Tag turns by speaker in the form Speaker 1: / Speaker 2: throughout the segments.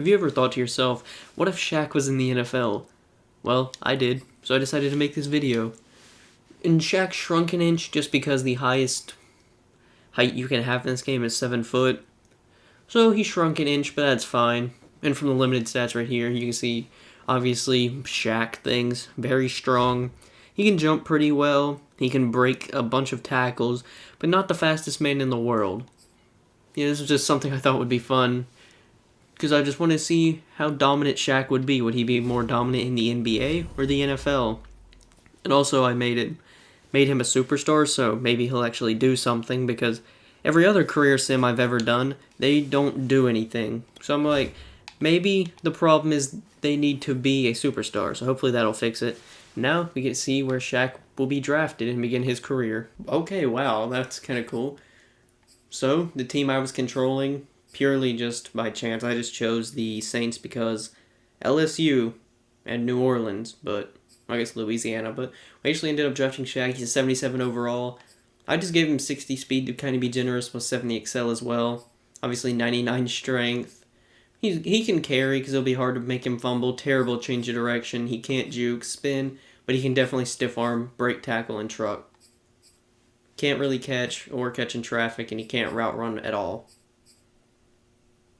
Speaker 1: Have you ever thought to yourself, what if Shaq was in the NFL? Well, I did, so I decided to make this video. And Shaq shrunk an inch just because the highest height you can have in this game is 7 foot. So he shrunk an inch, but that's fine. And from the limited stats right here, you can see, obviously, Shaq things. Very strong. He can jump pretty well. He can break a bunch of tackles, but not the fastest man in the world. Yeah, this was just something I thought would be fun, because I just want to see how dominant Shaq would be. Would he be more dominant in the NBA or the NFL? And also, I made him a superstar, so maybe he'll actually do something, because every other career sim I've ever done, they don't do anything. So I'm like, maybe the problem is they need to be a superstar, so hopefully that'll fix it. Now we get to see where Shaq will be drafted and begin his career. Okay, wow, that's kind of cool. So, the team I was controlling, purely just by chance, I just chose the Saints because LSU and New Orleans, but I guess Louisiana, but we actually ended up drafting Shaq. He's a 77 overall. I just gave him 60 speed to kind of be generous, with 70 excel as well. Obviously 99 strength. He can carry because it'll be hard to make him fumble. Terrible change of direction. He can't juke, spin, but he can definitely stiff arm, break tackle, and truck. Can't really catch or catch in traffic, and he can't route run at all.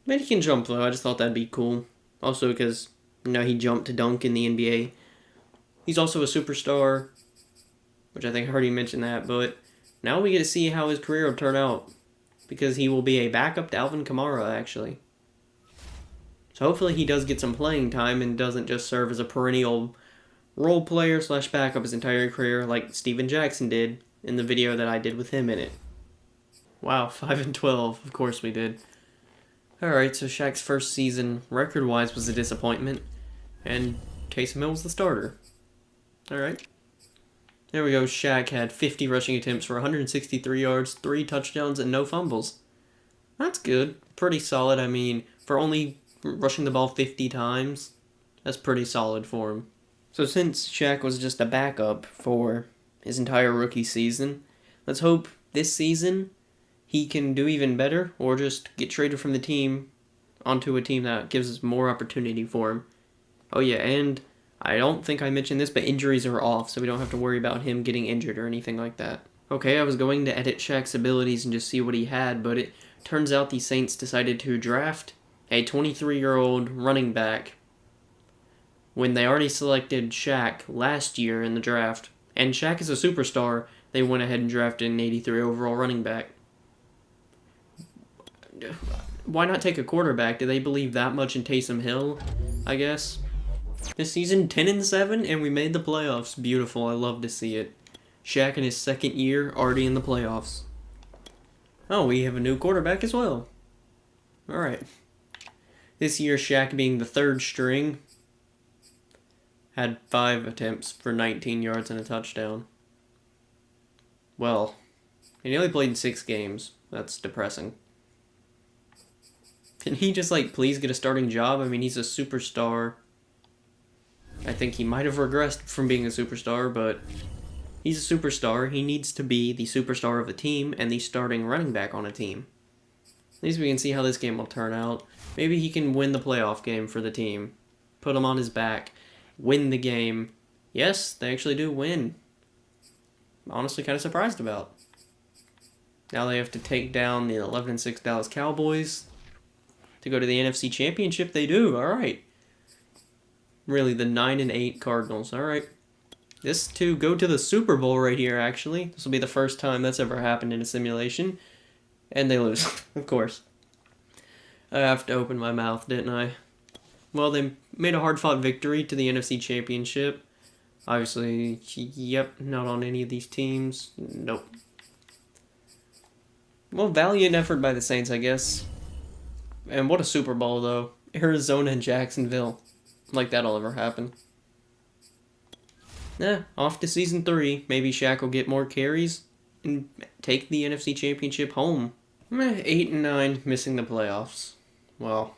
Speaker 1: But he can jump though. I just thought that'd be cool. Also because, he jumped to dunk in the NBA. He's also a superstar, which I think I already mentioned that, but now we get to see how his career will turn out, because he will be a backup to Alvin Kamara, actually. So hopefully he does get some playing time and doesn't just serve as a perennial role player / backup his entire career like Steven Jackson did in the video that I did with him in it. Wow, 5-12, of course we did. Alright, so Shaq's first season, record-wise, was a disappointment, and Taysom Hill was the starter. Alright. There we go, Shaq had 50 rushing attempts for 163 yards, 3 touchdowns, and no fumbles. That's good. Pretty solid. I mean, for only rushing the ball 50 times, that's pretty solid for him. So since Shaq was just a backup for his entire rookie season, let's hope this season he can do even better, or just get traded from the team onto a team that gives us more opportunity for him. Oh yeah, and I don't think I mentioned this, but injuries are off, so we don't have to worry about him getting injured or anything like that. Okay, I was going to edit Shaq's abilities and just see what he had, but it turns out the Saints decided to draft a 23-year-old running back when they already selected Shaq last year in the draft. And Shaq is a superstar. They went ahead and drafted an 83 overall running back. Why not take a quarterback? Do they believe that much in Taysom Hill, I guess? This season, 10-7, and we made the playoffs. Beautiful. I love to see it. Shaq in his second year, already in the playoffs. Oh, we have a new quarterback as well. Alright. This year, Shaq being the third string, had 5 attempts for 19 yards and a touchdown. Well, he only played in 6 games. That's depressing. Can he just, please get a starting job? I mean, he's a superstar. I think he might have regressed from being a superstar, but he's a superstar. He needs to be the superstar of a team and the starting running back on a team. At least we can see how this game will turn out. Maybe he can win the playoff game for the team. Put him on his back. Win the game. Yes, they actually do win. I'm honestly kind of surprised about. Now they have to take down the 11-6 Dallas Cowboys to go to the NFC Championship. They do. All right. Really, the 9-8 Cardinals. All right. This to go to the Super Bowl right here, actually. This will be the first time that's ever happened in a simulation. And they lose, of course. I have to open my mouth, didn't I? Well, they made a hard-fought victory to the NFC Championship. Obviously, yep, not on any of these teams. Nope. Well, valiant effort by the Saints, I guess. And what a Super Bowl, though. Arizona and Jacksonville. Like that'll ever happen. Off to Season 3. Maybe Shaq will get more carries and take the NFC Championship home. 8-9, missing the playoffs. Well,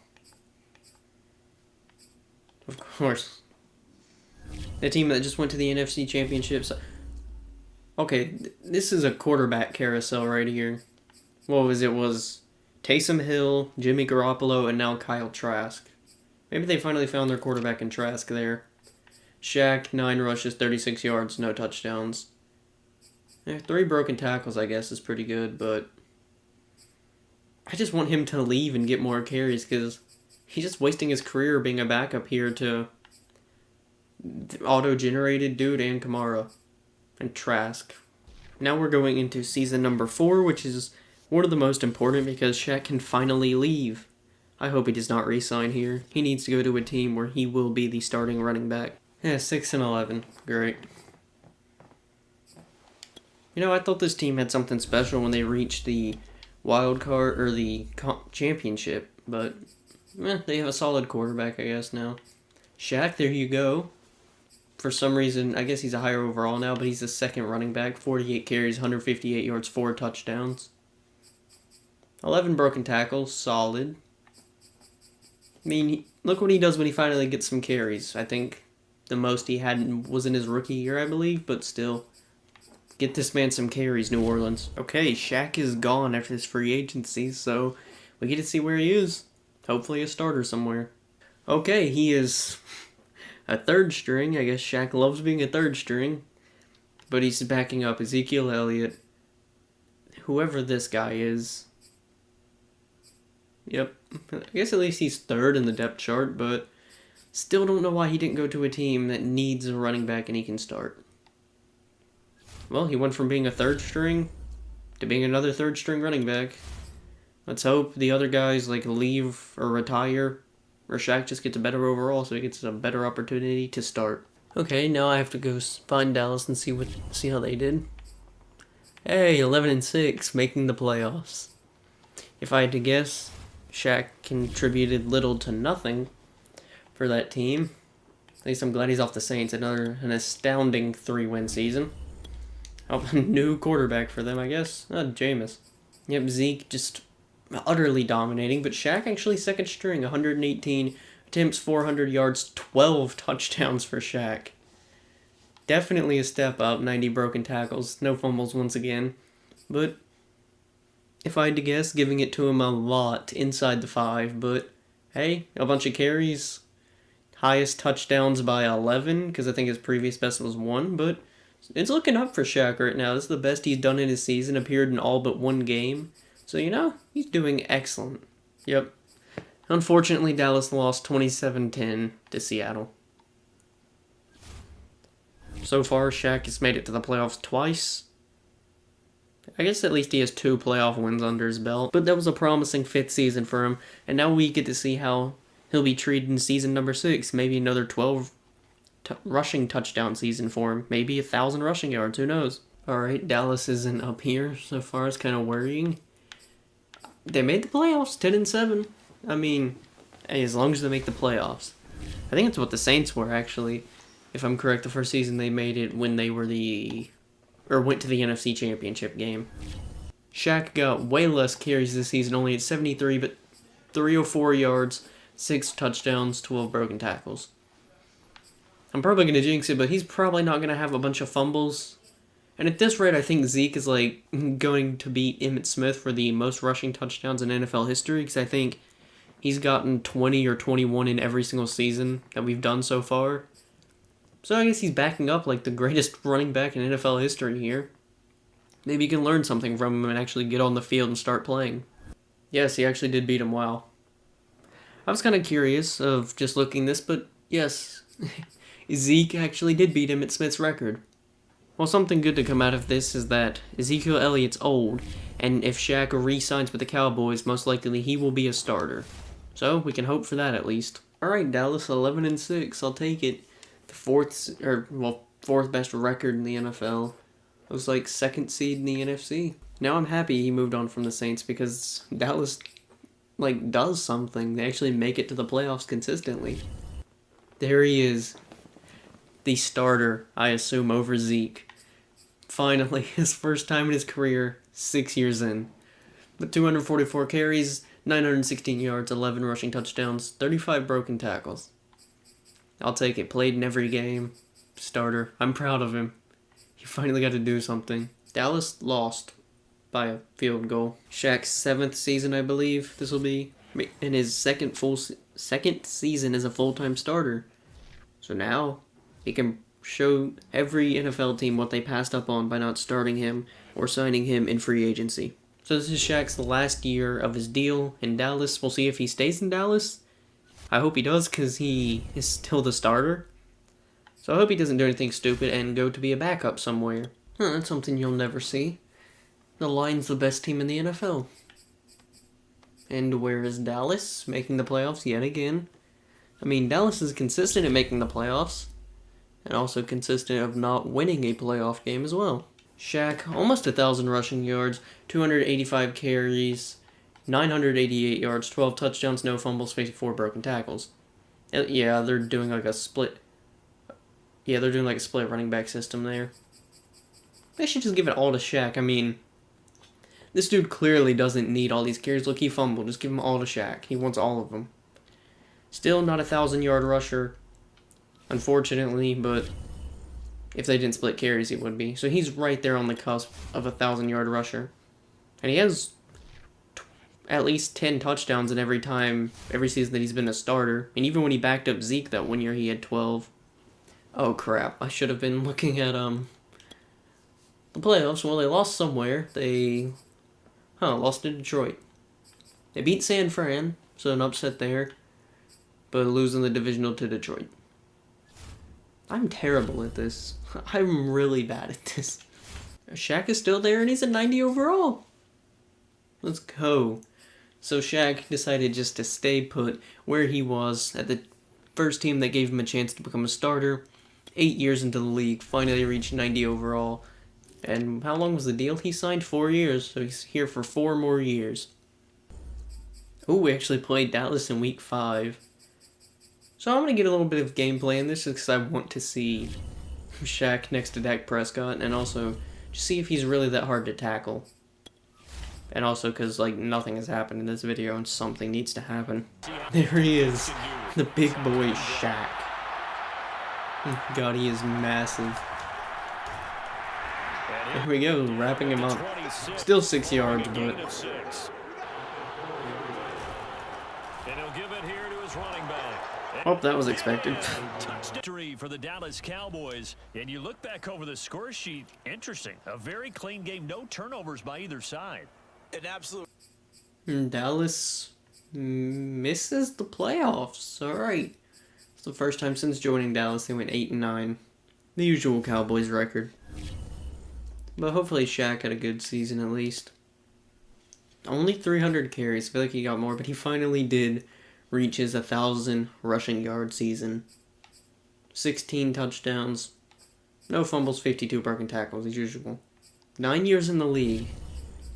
Speaker 1: of course. The team that just went to the NFC Championship. Okay, this is a quarterback carousel right here. What was it? Was Taysom Hill, Jimmy Garoppolo, and now Kyle Trask. Maybe they finally found their quarterback in Trask there. Shaq, 9 rushes, 36 yards, no touchdowns. 3 broken tackles, I guess, is pretty good, but I just want him to leave and get more carries because he's just wasting his career being a backup here to auto-generated dude and Kamara and Trask. Now we're going into season number 4, which is one of the most important because Shaq can finally leave. I hope he does not re-sign here. He needs to go to a team where he will be the starting running back. 6-11. Great. I thought this team had something special when they reached the wild card or the championship, but they have a solid quarterback, I guess, now. Shaq, there you go. For some reason, I guess he's a higher overall now, but he's the second running back. 48 carries, 158 yards, 4 touchdowns. 11 broken tackles, solid. Look what he does when he finally gets some carries. I think the most he had was in his rookie year, I believe, but still. Get this man some carries, New Orleans. Okay, Shaq is gone after this free agency, so we get to see where he is. Hopefully a starter somewhere. Okay, he is a third string. I guess Shaq loves being a third string. But he's backing up Ezekiel Elliott. Whoever this guy is. Yep. I guess at least he's third in the depth chart, but still don't know why he didn't go to a team that needs a running back and he can start. Well, he went from being a third string to being another third string running back. Let's hope the other guys leave or retire, or Shaq just gets a better overall so he gets a better opportunity to start. Okay, now I have to go find Dallas and see how they did. Hey, 11-6, making the playoffs. If I had to guess, Shaq contributed little to nothing for that team. At least I'm glad he's off the Saints. An astounding 3-win season. A new quarterback for them, I guess. Jameis. Yep, Zeke just utterly dominating, but Shaq actually second string, 118 attempts, 400 yards, 12 touchdowns for Shaq. Definitely a step up, 90 broken tackles, no fumbles once again. But if I had to guess, giving it to him a lot inside the 5, but hey, a bunch of carries. Highest touchdowns by 11, because I think his previous best was 1, but it's looking up for Shaq right now. This is the best he's done in his season, appeared in all but 1 game. So, he's doing excellent. Yep. Unfortunately, Dallas lost 27-10 to Seattle. So far, Shaq has made it to the playoffs twice. I guess at least he has 2 playoff wins under his belt. But that was a promising 5th season for him. And now we get to see how he'll be treated in season number 6. Maybe another 12 rushing touchdown season for him. Maybe 1,000 rushing yards. Who knows? Alright, Dallas isn't up here so far. It's kind of worrying. They made the playoffs, 10-7. Hey, as long as they make the playoffs. I think it's what the Saints were, actually. If I'm correct, the first season they made it when they were went to the NFC Championship game. Shaq got way less carries this season, only at 73, but 304 yards, 6 touchdowns, 12 broken tackles. I'm probably going to jinx it, but he's probably not going to have a bunch of fumbles. And at this rate, I think Zeke is going to beat Emmitt Smith for the most rushing touchdowns in NFL history, because I think he's gotten 20 or 21 in every single season that we've done so far. So I guess he's backing up the greatest running back in NFL history here. Maybe you can learn something from him and actually get on the field and start playing. Yes, he actually did beat him well. I was kind of curious of just looking this, but yes, Zeke actually did beat Emmitt Smith's record. Well, something good to come out of this is that Ezekiel Elliott's old, and if Shaq re-signs with the Cowboys, most likely he will be a starter. So, we can hope for that at least. Alright, Dallas, 11-6, I'll take it. The fourth best record in the NFL. It was 2nd seed in the NFC. Now I'm happy he moved on from the Saints because Dallas, does something. They actually make it to the playoffs consistently. There he is. The starter, I assume, over Zeke. Finally, his first time in his career, 6 years in. With 244 carries, 916 yards, 11 rushing touchdowns, 35 broken tackles. I'll take it. Played in every game. Starter. I'm proud of him. He finally got to do something. Dallas lost by a field goal. Shaq's 7th season, I believe this will be. In his second full second season as a full-time starter. So now he can show every NFL team what they passed up on by not starting him or signing him in free agency. So this is Shaq's last year of his deal in Dallas. We'll see if he stays in Dallas. I hope he does, because he is still the starter. So I hope he doesn't do anything stupid and go to be a backup somewhere. That's something you'll never see. The Lions the best team in the NFL. And where is Dallas? Making the playoffs yet again. I mean, Dallas is consistent in making the playoffs. And also consistent of not winning a playoff game as well. Shaq, almost 1,000 rushing yards, 285 carries, 988 yards, 12 touchdowns, no fumbles, 54 broken tackles. Yeah, they're doing like a split. Yeah, they're doing like a split running back system there. They should just give it all to Shaq. I mean, this dude clearly doesn't need all these carries. Look, he fumbled. Just give him all to Shaq. He wants all of them. Still not a 1,000-yard rusher, unfortunately, but if they didn't split carries, he would be. So he's right there on the cusp of a 1,000-yard rusher. And he has at least 10 touchdowns in every season that he's been a starter. And even when he backed up Zeke that one year, he had 12. Oh, crap. I should have been looking at, the playoffs. Well, they lost somewhere. They, lost to Detroit. They beat San Fran, so an upset there. But losing the divisional to Detroit. I'm terrible at this. I'm really bad at this. Shaq is still there, and he's a 90 overall. Let's go. So Shaq decided just to stay put where he was at the first team that gave him a chance to become a starter. 8 years into the league, finally reached 90 overall. And how long was the deal? He signed 4 years, so he's here for 4 more years. Oh, we actually played Dallas in week 5. So I'm going to get a little bit of gameplay in this because I want to see Shaq next to Dak Prescott, and also just see if he's really that hard to tackle. And also because, like, nothing has happened in this video and something needs to happen. There he is. The big boy Shaq. God, he is massive. There we go, wrapping him up. Still 6 yards, but... Oh, that was expected.
Speaker 2: Victory for the Dallas Cowboys. And you look back over the score sheet, interesting. A very clean game, no turnovers by either side.
Speaker 3: An absolute...
Speaker 1: Dallas misses the playoffs. Alright. It's the first time since joining Dallas they went 8-9. The usual Cowboys record. But hopefully Shaq had a good season at least. Only 300 carries. I feel like he got more, but he finally did reach his 1,000 rushing yard season. 16 touchdowns. No fumbles, 52 broken tackles as usual. 9 years in the league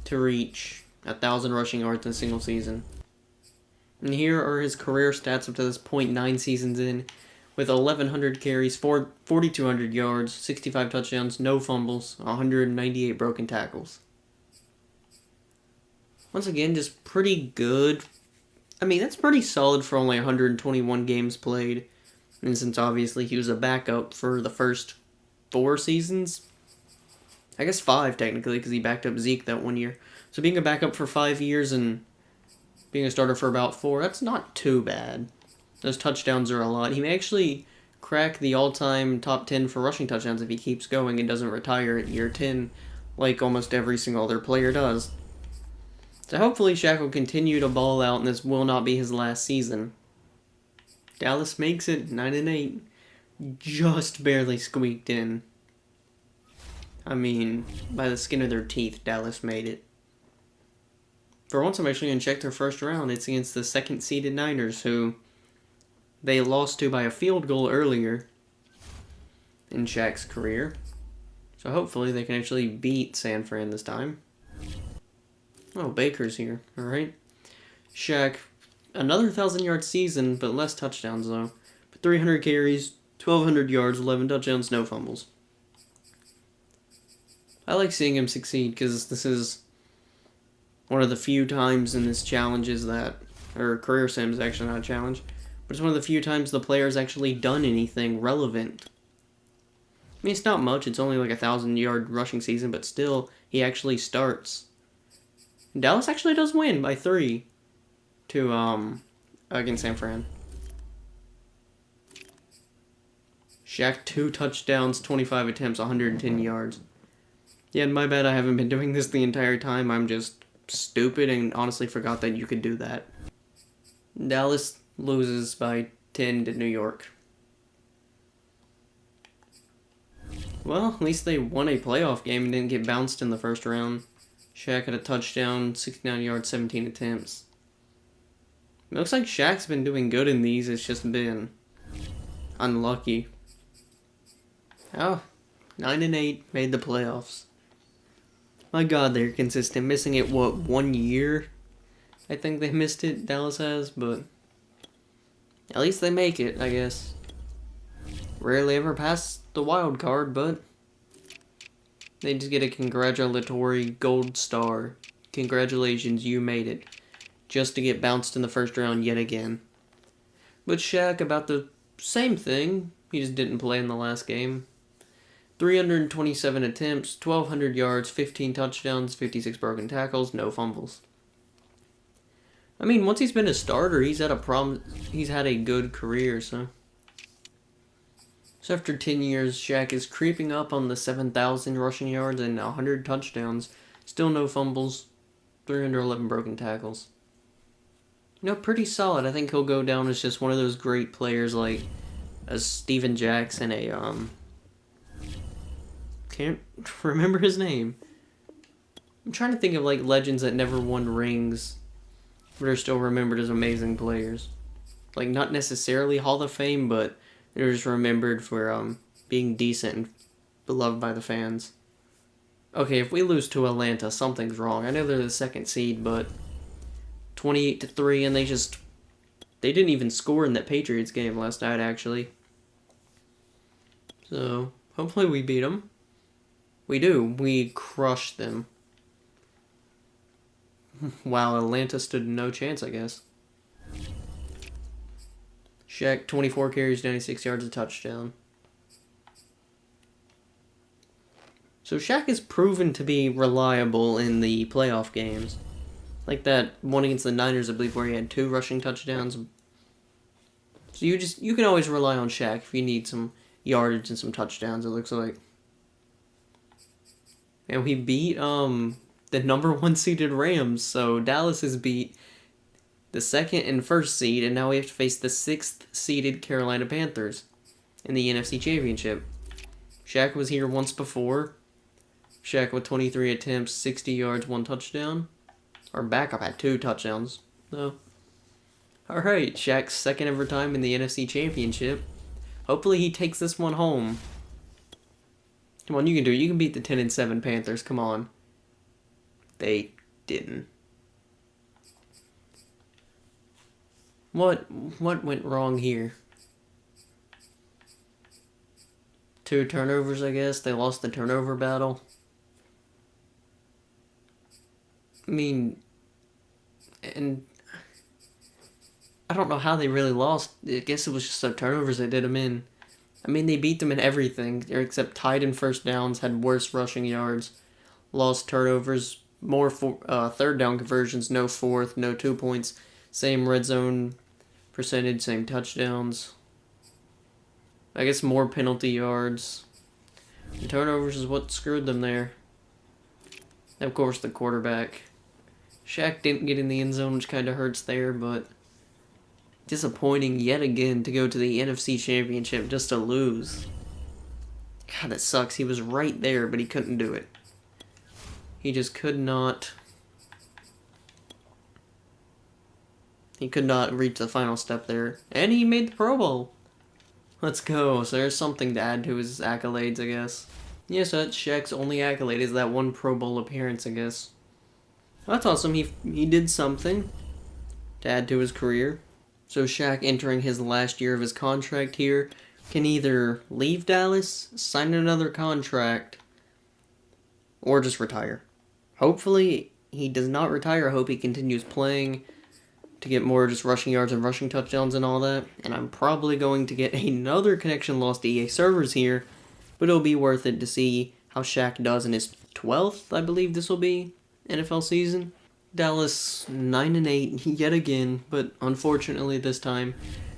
Speaker 1: to reach 1,000 rushing yards in a single season. And here are his career stats up to this point, 9 seasons in, with 1,100 carries, 4,200 yards, 65 touchdowns, no fumbles, 198 broken tackles. Once again, just pretty good. I mean, that's pretty solid for only 121 games played. And since obviously he was a backup for the first 4 seasons, I guess 5 technically, because he backed up Zeke that one year. So being a backup for 5 years and being a starter for about 4, that's not too bad. Those touchdowns are a lot. He may actually crack the all-time top 10 for rushing touchdowns if he keeps going and doesn't retire at year 10, like almost every single other player does. So hopefully Shaq will continue to ball out and this will not be his last season. Dallas makes it 9-8. Just barely squeaked in. I mean, by the skin of their teeth, Dallas made it. For once, I'm actually going to check their first round. It's against the second-seeded Niners, who they lost to by a field goal earlier in Shaq's career. So hopefully they can actually beat San Fran this time. Oh, Baker's here. Alright. Shaq, another 1,000-yard season, but less touchdowns, though. 300 carries, 1,200 yards, 11 touchdowns, no fumbles. I like seeing him succeed, because this is one of the few times in this challenges that, or career sim is actually not a challenge, but it's one of the few times the player's actually done anything relevant. I mean, it's not much, it's only like a 1,000-yard rushing season, but still, he actually starts. Dallas actually does win by 3 to against San Fran. Shaq 2 touchdowns, 25 attempts, 110 yards. Yeah, my bad, I haven't been doing this the entire time. I'm just stupid and honestly forgot that you could do that. Dallas loses by 10 to New York. Well, at least they won a playoff game and didn't get bounced in the first round. Shaq had a touchdown, 69 yards, 17 attempts. It looks like Shaq's been doing good in these, it's just been unlucky. Oh, 9-8, made the playoffs. My god, they're consistent. Missing it, 1 year? I think they missed it, Dallas has, but at least they make it, I guess. Rarely ever pass the wild card, but they just get a congratulatory gold star. Congratulations, you made it. Just to get bounced in the first round yet again. But Shaq, about the same thing. He just didn't play in the last game. 327 attempts, 1,200 yards, 15 touchdowns, 56 broken tackles, no fumbles. I mean, once he's been a starter, he's had a good career, so. So after 10 years, Shaq is creeping up on the 7,000 rushing yards and 100 touchdowns. Still no fumbles, 311 broken tackles. You know, pretty solid. I think he'll go down as just one of those great players like a Steven Jackson, can't remember his name. I'm trying to think of like legends that never won rings, but are still remembered as amazing players. Like not necessarily Hall of Fame, but they're just remembered for being decent and beloved by the fans. Okay, if we lose to Atlanta, something's wrong. I know they're the second seed, but 28-3, and they didn't even score in that Patriots game last night, actually. So hopefully we beat them. We do. We crushed them. Wow, Atlanta stood no chance, I guess. Shaq, 24 carries, 96 yards, a touchdown. So Shaq is proven to be reliable in the playoff games. Like that one against the Niners, I believe, where he had 2 rushing touchdowns. So you can always rely on Shaq if you need some yardage and some touchdowns, it looks like. And we beat the number 1 seeded Rams, so Dallas has beat the 2nd and 1st seed, and now we have to face the 6th seeded Carolina Panthers in the NFC Championship. Shaq was here once before. Shaq with 23 attempts, 60 yards, 1 touchdown. Our backup had 2 touchdowns, though. Alright, Shaq's 2nd ever time in the NFC Championship. Hopefully he takes this one home. Come on, you can do it. You can beat the 10-7 Panthers. Come on. They didn't. What went wrong here? 2 turnovers, I guess. They lost the turnover battle. I mean, and I don't know how they really lost. I guess it was just the turnovers that did them in. I mean, they beat them in everything, except tied in first downs, had worse rushing yards, lost turnovers, more third down conversions, no fourth, no 2 points, same red zone percentage, same touchdowns. I guess more penalty yards. The turnovers is what screwed them there. And of course, the quarterback. Shaq didn't get in the end zone, which kind of hurts there, but disappointing yet again to go to the NFC Championship just to lose. God, that sucks. He was right there, but he couldn't do it. He just could not. He could not reach the final step there. And he made the Pro Bowl. Let's go. So there's something to add to his accolades, I guess. Yeah, so that's Shaq's only accolade is that 1 Pro Bowl appearance, I guess. Well, that's awesome. He did something to add to his career. So Shaq, entering his last year of his contract here, can either leave Dallas, sign another contract, or just retire. Hopefully, he does not retire. I hope he continues playing to get more just rushing yards and rushing touchdowns and all that. And I'm probably going to get another connection lost to EA servers here, but it'll be worth it to see how Shaq does in his 12th, I believe this will be, NFL season. Dallas 9-8 yet again, but unfortunately this time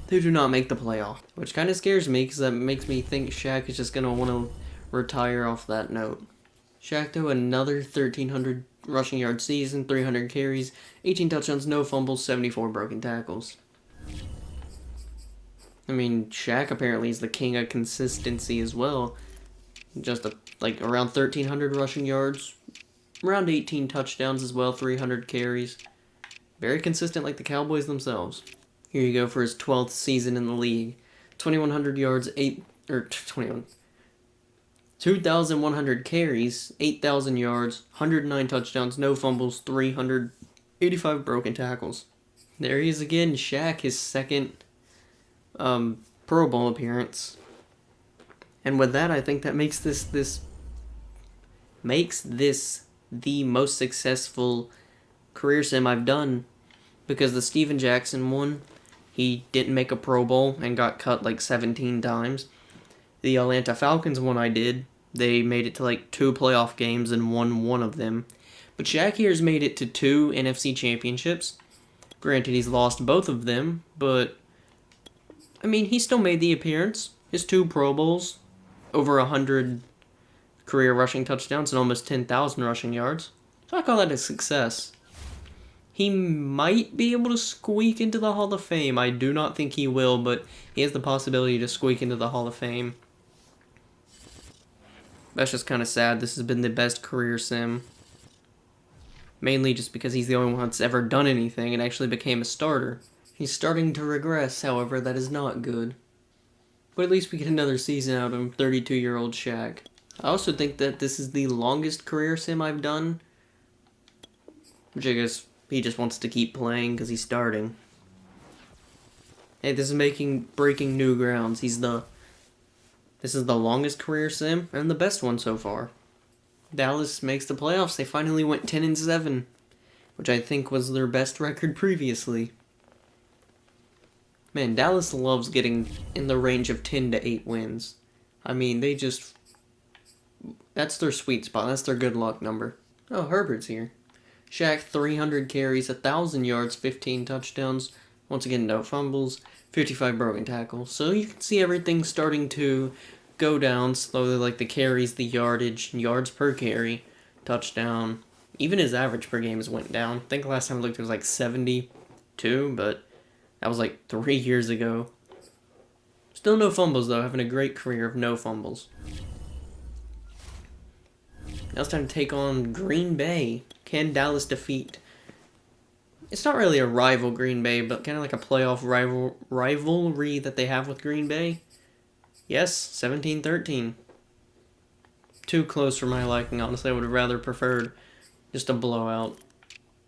Speaker 1: they do not make the playoff, which kind of scares me because that makes me think Shaq is just going to want to retire off that note. Shaq, though, another 1,300 rushing yard season, 300 carries, 18 touchdowns, no fumbles, 74 broken tackles. I mean, Shaq apparently is the king of consistency as well. Just around 1,300 rushing yards, around 18 touchdowns as well, 300 carries. Very consistent like the Cowboys themselves. Here you go for his 12th season in the league. 2,100 yards, 2,100 carries, 8,000 yards, 109 touchdowns, no fumbles, 385 broken tackles. There he is again, Shaq, his second Pro Bowl appearance. And with that, I think that makes this the most successful career sim I've done, because the Steven Jackson one, he didn't make a Pro Bowl and got cut like 17 times. The Atlanta Falcons one I did, they made it to like 2 playoff games and won one of them. But Shaq here's made it to 2 NFC championships. Granted, he's lost both of them, but I mean, he still made the appearance. His 2 Pro Bowls, over 100 career rushing touchdowns and almost 10,000 rushing yards. So I call that a success. He might be able to squeak into the Hall of Fame. I do not think he will, but he has the possibility to squeak into the Hall of Fame. That's just kind of sad. This has been the best career sim. Mainly just because he's the only one that's ever done anything and actually became a starter. He's starting to regress, however, that is not good. But at least we get another season out of him, 32-year-old Shaq. I also think that this is the longest career sim I've done. Which I guess he just wants to keep playing because he's starting. Hey, this is breaking new grounds. This is the longest career sim and the best one so far. Dallas makes the playoffs. They finally went 10-7, which I think was their best record previously. Man, Dallas loves getting in the range of 10-8 wins. I mean, that's their sweet spot. That's their good luck number. Oh, Herbert's here. Shaq, 300 carries, 1,000 yards, 15 touchdowns. Once again, no fumbles, 55 broken tackles. So you can see everything starting to go down slowly, like the carries, the yardage, yards per carry, touchdown. Even his average per game has went down. I think last time I looked it was like 72, but that was like 3 years ago. Still no fumbles, though. Having a great career of no fumbles. Now it's time to take on Green Bay. Can Dallas defeat? It's not really a rival Green Bay, but kind of like a playoff rivalry that they have with Green Bay. Yes, 17-13. Too close for my liking, honestly. I would have rather preferred just a blowout.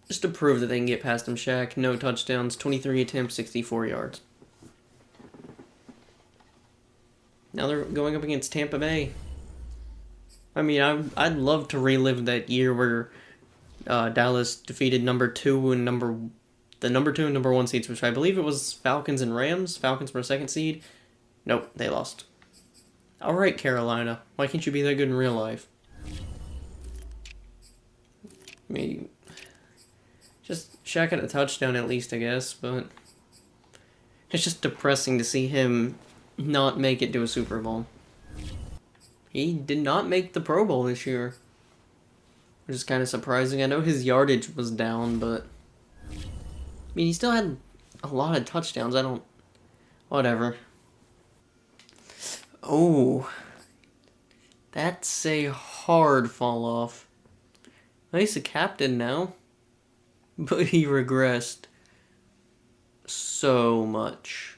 Speaker 1: Just to prove that they can get past him. Shaq, no touchdowns, 23 attempts, 64 yards. Now they're going up against Tampa Bay. I mean, I'd love to relive that year where Dallas defeated number 2 and number 1 seeds, which I believe it was Falcons and Rams. Falcons were second seed. Nope, they lost. All right, Carolina. Why can't you be that good in real life? I mean, just Shaq had a touchdown at least, I guess, but it's just depressing to see him not make it to a Super Bowl. He did not make the Pro Bowl this year, which is kind of surprising. I know his yardage was down, but I mean, he still had a lot of touchdowns. Whatever. Oh, that's a hard fall off. He's a captain now, but he regressed so much.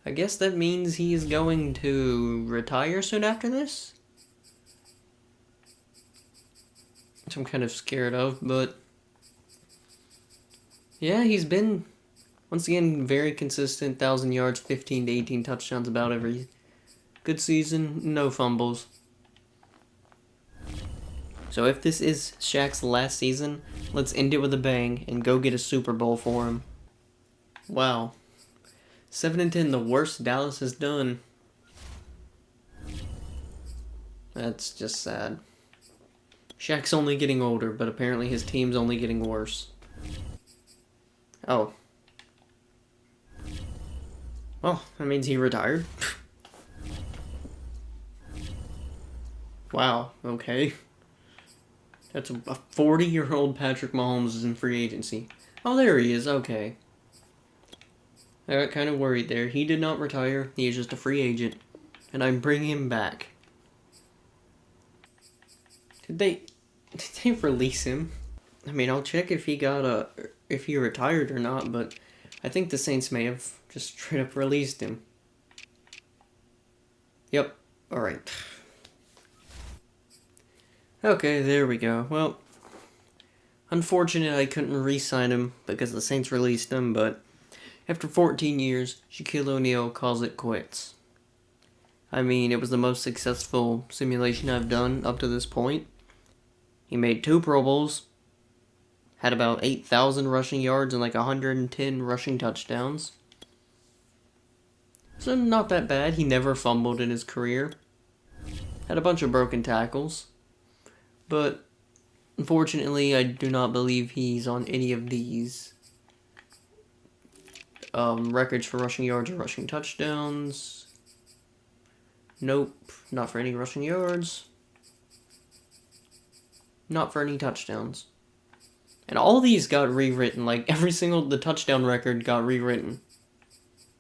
Speaker 1: I guess that means he's going to retire soon after this? Which I'm kind of scared of, but yeah, he's been, once again, very consistent. 1,000 yards, 15 to 18 touchdowns about every good season, no fumbles. So if this is Shaq's last season, let's end it with a bang and go get a Super Bowl for him. Wow. 7-10, the worst Dallas has done. That's just sad. Shaq's only getting older, but apparently his team's only getting worse. Oh. Well, that means he retired. Wow, okay. That's a 40-year-old Patrick Mahomes is in free agency. Oh, there he is, okay. I got kind of worried there. He did not retire. He is just a free agent. And I'm bringing him back. Did they release him? I mean, I'll check if if he retired or not, but I think the Saints may have just straight up released him. Yep. Alright. Okay, there we go. Well, unfortunate I couldn't re-sign him because the Saints released him, but after 14 years, Shaquille O'Neal calls it quits. I mean, it was the most successful simulation I've done up to this point. He made 2 Pro Bowls, had about 8,000 rushing yards and like 110 rushing touchdowns. So not that bad. He never fumbled in his career. Had a bunch of broken tackles. But unfortunately, I do not believe he's on any of these records for rushing yards or rushing touchdowns. Nope, not for any rushing yards. Not for any touchdowns. And all these got rewritten, like the touchdown record got rewritten.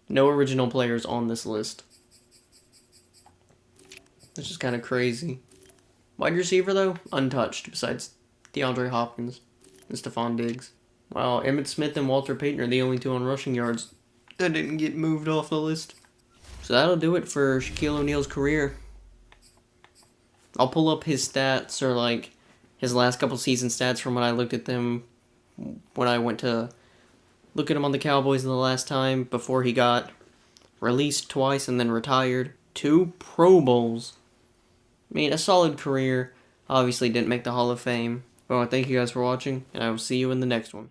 Speaker 1: No original players on this list. That's just kind of crazy. Wide receiver, though, untouched, besides DeAndre Hopkins and Stephon Diggs. Wow, Emmitt Smith and Walter Payton are the only 2 on rushing yards that didn't get moved off the list. So that'll do it for Shaquille O'Neal's career. I'll pull up his stats, or like his last couple season stats from when I looked at them when I went to look at him on the Cowboys the last time before he got released twice and then retired. 2 Pro Bowls. I mean, a solid career. Obviously didn't make the Hall of Fame. Well, thank you guys for watching, and I will see you in the next one.